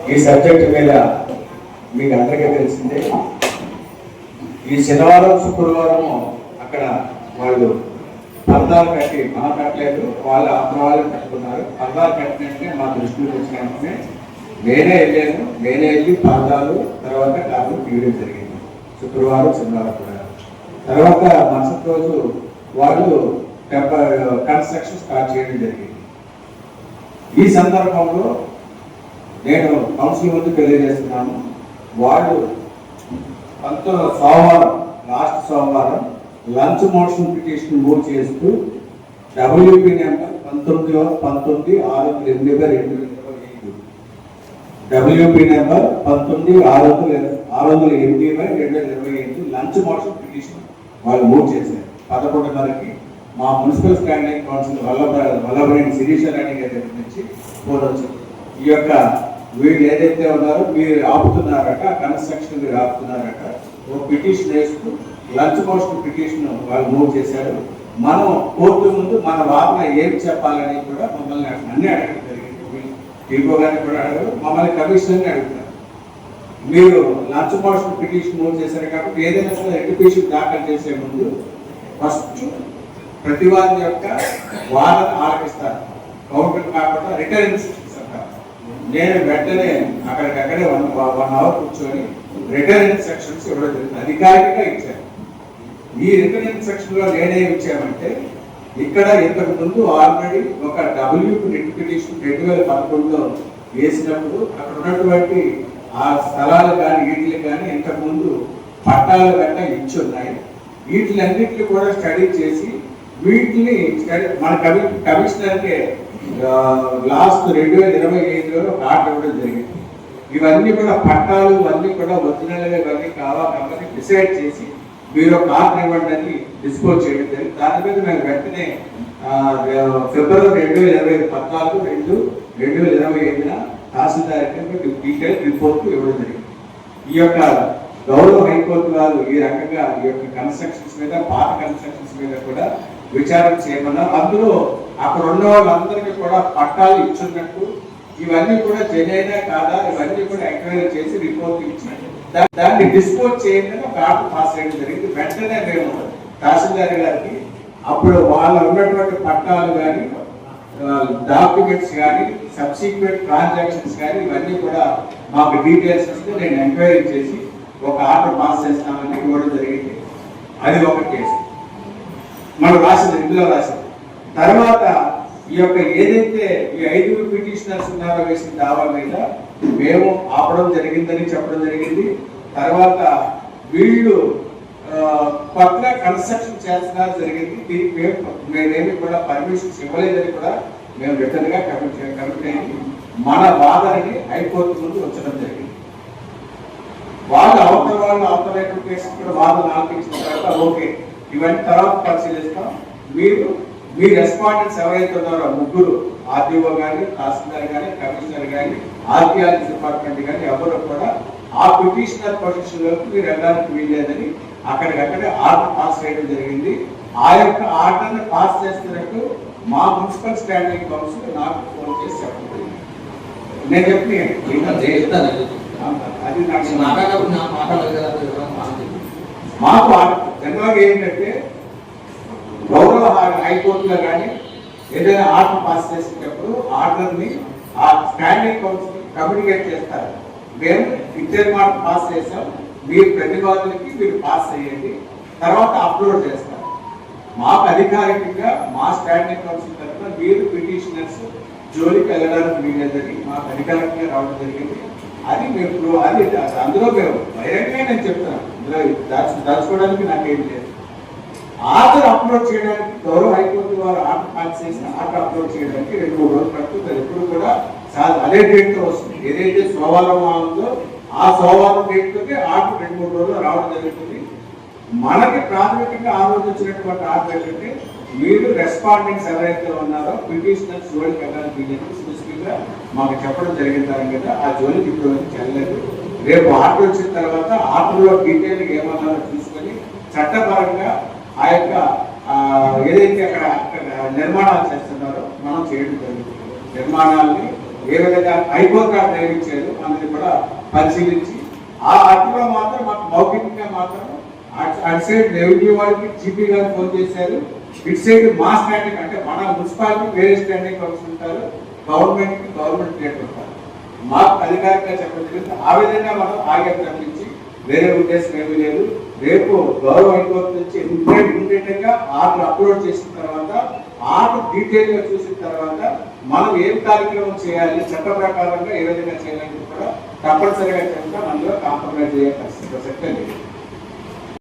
ఈ సబ్జెక్ట్ మీద మీకు అందరికీ తెలిసిందే. ఈ శనివారం శుక్రవారం అక్కడ వాళ్ళు పరదాలు కట్టి మనం కట్టలేదు, వాళ్ళు అతని వాళ్ళు కట్టుకున్నారు. పరదాలు కట్టినట్టే మా దృష్టికి వచ్చిన వెంటనే నేనే వెళ్ళి పరదాలు తర్వాత కాదు తీయడం జరిగింది. శుక్రవారం శనివారం కూడా. తర్వాత మరుసటి రోజు వాళ్ళు కన్స్ట్రక్షన్ స్టార్ట్ చేయడం జరిగింది. ఈ సందర్భంలో నేను కౌన్సిల్ ముందు తెలియజేస్తున్నాను, వాళ్ళు లాస్ట్ సోమవారం లంచ్ మోషన్ పిటిషన్ మూవ్ చేస్తూ WP number 19/6/2025 WP number 19/6/2025 lunch motion petition వాళ్ళు మూవ్ చేశారు. 11:30కి మా municipal standing counsel Vallabhaneni Sirisha Rani గారి దగ్గర నుంచి ఫోన్ వచ్చింది. ఈ యొక్క వీళ్ళు ఏదైతే ఉన్నారో మీరు ఆపుతున్నారట, కన్స్ట్రక్షన్ మీరు ఆపుతున్నారట, ఓ పిటిషన్ వేస్తూ లంచ్ మోషన్ పిటిషన్ వాళ్ళు మూవ్ చేశారు. మనం కోర్టు ముందు మన వాదన ఏం చెప్పాలని కూడా మమ్మల్ని అన్నీ అడగడం జరిగింది. టీఓ గారిని కూడా అడగరు, మమ్మల్ని కమిషనర్ని అడుగుతారు. మీరు లంచ్ మోషన్ పిటిషన్ మూవ్ చేశారు కాబట్టి ఏదైనా సరే ఎడ్యుకేషన్ దాఖలు చేసే ముందు ఫస్ట్ ప్రతివాది యొక్క వాదన ఆలకిస్తారు. కౌంటర్ కాకుండా రిటర్న్ ఇన్స్ట్రక్షన్స్ అంటారు. నేను వెంటనే అక్కడికక్కడే 1 అవర్ కూర్చొని రిటర్న్ ఇన్స్ట్రక్షన్స్ ఇవ్వడం జరిగింది. అధికారికంగా ఇచ్చారు. ఈ రిటర్న్ ఇన్స్ట్రక్షన్ లో నేనేం ఇచ్చామంటే, ఇక్కడ ఇంతకు ముందు ఆల్రెడీ ఒక WP రిట్ పిటిషన్ 2011లో వేసినప్పుడు అక్కడ ఉన్నటువంటి ఆ స్థలాలు కానీ వీటికి కానీ ఇంతకుముందు పట్టాలు గట్టా ఇచ్చి ఉన్నాయి. వీటిలన్నింటినీ కూడా స్టడీ చేసి వీటిని మన కమిషనర్కి లాస్ట్ 2025లో ఒక ఆర్డర్ ఇవ్వడం జరిగింది. ఇవన్నీ కూడా పట్టాలు అన్నీ కూడా ఒరిజినల్గా ఇవన్నీ కావాలని డిసైడ్ చేసి మీరు ఒక ఆర్డర్ ఇవ్వండి అని డిస్పోజ్ చేయడం జరిగింది. దాని మీద మేము వెంటనే ఫిబ్రవరి 2014/2/2025 తహసీల్దార్ డీటెయిల్ రిపోర్ట్ ఇవ్వడం జరిగింది. ఈ యొక్క గౌరవ హైకోర్టు వారు ఈ రకంగా ఈ యొక్క కన్స్ట్రక్షన్స్ మీద, పాత కన్స్ట్రక్షన్స్ మీద కూడా విచారణ చేయమన్నారు. అందులో అక్కడ ఉన్న వాళ్ళందరికీ కూడా పట్టాలు ఇచ్చున్నట్టు, ఇవన్నీ కూడా జెన్యూనా కాదా, ఇవన్నీ కూడా ఎంక్వైరీ చేసి రిపోర్ట్ ఇచ్చి దాన్ని డిస్పోజ్ చేయండి ఒక ఆర్డర్ పాస్ చేయడం జరిగింది. వెంటనే మేము తహసీల్దార్ గారికి అప్పుడు వాళ్ళ ఉన్నటువంటి పట్టాలు కానీ, డాక్యుమెంట్స్ కానీ, సబ్సిక్వెంట్ ట్రాన్సాక్షన్స్ కానీ ఇవన్నీ కూడా మాకు డీటెయిల్స్ వస్తే నేను ఎంక్వైరీ చేసి ఒక ఆర్డర్ పాస్ చేస్తామని ఇవ్వడం జరిగింది. అది ఒక కేసు మనం రాసింది, ఇందులో రాసింది. తర్వాత ఈ యొక్క ఏదైతే ఈ 5 పిటిషనర్స్ ఉన్నారో వేసిన దావా మీద మేము ఆపడం జరిగిందని చెప్పడం జరిగింది. తర్వాత వీళ్ళు కొత్త కన్స్ట్రక్షన్ చేస్తున్నారు జరిగింది. దీనికి మేమేమి కూడా పర్మిషన్స్ ఇవ్వలేదని కూడా మేము రిటర్న్ గా కమిట్ అయ్యి మన వాదనని హైకోర్టు ముందు ఉంచడం జరిగింది. వాళ్ళు అవతల కేసు కూడా వాదన ఆలపించిన తర్వాత ఓకే ఇవన్నీ తర్వాత పరిశీలిస్తాం. మీ రెస్పాండెంట్స్ ఎవరైతే ఉన్నారో 3 RDO కానీ, తహసీల్దార్ కానీ, కమిషనర్ కానీ, ఆర్టీఆర్టీ డిపార్ట్మెంట్ కానీ ఎవరు కూడా ఆ పిటిషనర్ పొజిషన్ లోకి మీరు వెళ్ళడానికి వీల్లేదని అక్కడికక్కడే ఆర్డర్ పాస్ చేయడం జరిగింది. ఆ యొక్క ఆర్డర్ని పాస్ చేస్తున్నట్టు మా మున్సిపల్ స్టాండింగ్ కౌన్సిల్ నాకు ఫోన్ చేసి చెప్పండి. నేను చెప్పి అది మాకు జనరల్గా ఏంటంటే గౌరవ హైకోర్టులో కానీ ఏదైనా ఆర్డర్ పాస్ చేసేటప్పుడు ఆర్డర్ని ఆ స్టాండింగ్ కౌన్సిల్ కమ్యూనికేట్ చేస్తారు. మేము ఇద్దరు మాట పాస్ చేసాం, మీరు ప్రతివాదులకి మీరు పాస్ చేయండి, తర్వాత అప్లోడ్ చేస్తారు. మాకు అధికారికంగా మా స్టాండింగ్ కౌన్సిల్ తరఫున మీరు పిటిషనర్స్ జోలికి వెళ్ళడానికి వీలేదని మాకు అధికారికంగా రావడం జరిగింది. అది మేము అది అందులో మేము బహిరంగంగా నేను చెప్తాను, అందులో దాచుకోవడానికి నాకేం లేదు. ఆర్డర్ అప్లోడ్ చేయడానికి గౌరవ హైకోర్టు వారు ఆర్డర్ పాస్ చేసిన ఆర్డర్ అప్లోడ్ చేయడానికి 2-3 రోజులు పడుతుంది. ఎప్పుడు కూడా అదే డేట్ తో వస్తుంది. ఏదైతే సోమవారం ఉందో ఆ సోమవారం డేట్ తోటి ఆర్డర్ 2-3 రోజులు రావడం జరుగుతుంది. మనకి ప్రాథమికంగా ఆ రోజు వచ్చినటువంటి ఆర్డర్ ఏంటంటే మీరు రెస్పాండెంట్స్ ఎవరైతే ఉన్నారో పిటిషనర్స్ జోలికి వెళ్ళడానికి స్పెసిఫిక్ గా మాకు చెప్పడం జరిగింది కదా, ఆ జోలికి ఇప్పుడు చెల్లలేదు. రేపు ఆర్డర్ వచ్చిన తర్వాత ఆర్డర్లో డీటెయిల్ ఏమన్నారో తీసుకొని చట్టపరంగా ఆ యొక్క ఏదైతే అక్కడ నిర్మాణాలు చేస్తున్నారో మనం చేయడం జరుగుతుంది. నిర్మాణాలని ఏ విధంగా హైకోర్టు డైరీ ఇచ్చారు అన్నది కూడా పరిశీలించి ఆ అర్థంలో మాత్రం మాకు మౌఖికంగా మాత్రం అటు సైడ్ రెవెన్యూ వాళ్ళకి జీపీ గారు ఫోన్ చేశారు, ఇటు సైడ్ మా స్టాండింగ్ అంటే మన మున్సిపాలిటీ వేరే స్టాండింగ్ కౌన్సిల్ ఉంటారు, గవర్నమెంట్ రేట్ ఉంటారు. మాకు అధికారికంగా చెప్పడం జరిగింది. ఆ విధంగా మనం ఆగే తప్పించి వేరే ఉద్దేశం ఏమీ లేదు. రేపు గౌరవ హైకోర్టు నుంచి ఇమ్మీడియట్ గా ఆర్డర్ అప్లోడ్ చేసిన తర్వాత ఆర్డర్ డీటెయిల్ గా చూసిన తర్వాత మనం ఏం కార్యక్రమం చేయాలి, చట్ట ప్రకారంగా ఏ విధంగా చేయాలని కూడా తప్పనిసరిగా చెప్తాం. అందులో కాంప్రమైజ్ అయ్యే ప్రసక్తే లేదు.